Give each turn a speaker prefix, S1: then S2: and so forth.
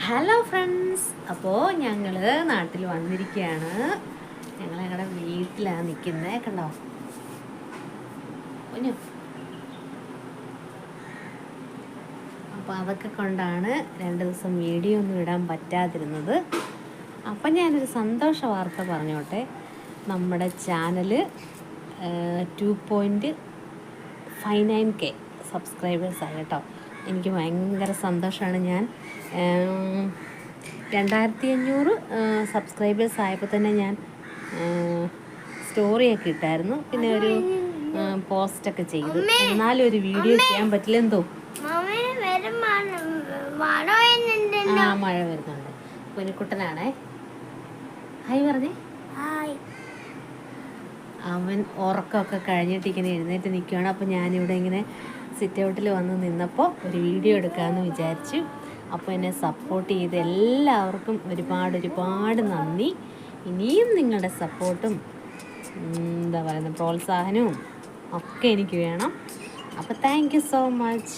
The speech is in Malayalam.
S1: ഹലോ ഫ്രണ്ട്സ്, അപ്പോൾ ഞങ്ങൾ നാട്ടിൽ വന്നിരിക്കുകയാണ്. ഞങ്ങളുടെ വീട്ടിലാണ് നിൽക്കുന്നത്. കണ്ടോ കുഞ്ഞു? അപ്പോൾ അതൊക്കെ കൊണ്ടാണ് 2 ദിവസം വീഡിയോ ഒന്നും ഇടാൻ പറ്റാതിരുന്നത്. അപ്പം ഞാനൊരു സന്തോഷ വാർത്ത പറഞ്ഞോട്ടെ. നമ്മുടെ ചാനൽ 2.59K സബ്സ്ക്രൈബേഴ്സായി കേട്ടോ. എനിക്ക് ഭയങ്കര സന്തോഷമാണ്. ഞാൻ 2500 സബ്സ്ക്രൈബേഴ്സ് ആയപ്പോൾ തന്നെ ഞാൻ സ്റ്റോറിയൊക്കെ ഇട്ടായിരുന്നു, പിന്നെ ഒരു പോസ്റ്റൊക്കെ ചെയ്തു. എന്നാലും ഒരു വീഡിയോ ചെയ്യാൻ പറ്റില്ല. എന്തോ മഴ വരുന്നുണ്ട്. കുഞ്ഞിക്കുട്ടനാണേ. ഹായ് പറഞ്ഞേ. അവൻ ഉറക്കമൊക്കെ കഴിഞ്ഞിട്ട് ഇങ്ങനെ എഴുന്നേറ്റ് നിൽക്കുകയാണ്. അപ്പോൾ ഞാനിവിടെ ഇങ്ങനെ സിറ്റ് ഔട്ടിൽ വന്ന് നിന്നപ്പോൾ ഒരു വീഡിയോ എടുക്കാമെന്ന് വിചാരിച്ചു. അപ്പോൾ എന്നെ സപ്പോർട്ട് ചെയ്ത് എല്ലാവർക്കും ഒരുപാട് നന്ദി. ഇനിയും നിങ്ങളുടെ സപ്പോർട്ടും പ്രോത്സാഹനവും ഒക്കെ എനിക്ക് വേണം. അപ്പോൾ താങ്ക് യു സോ മച്ച്.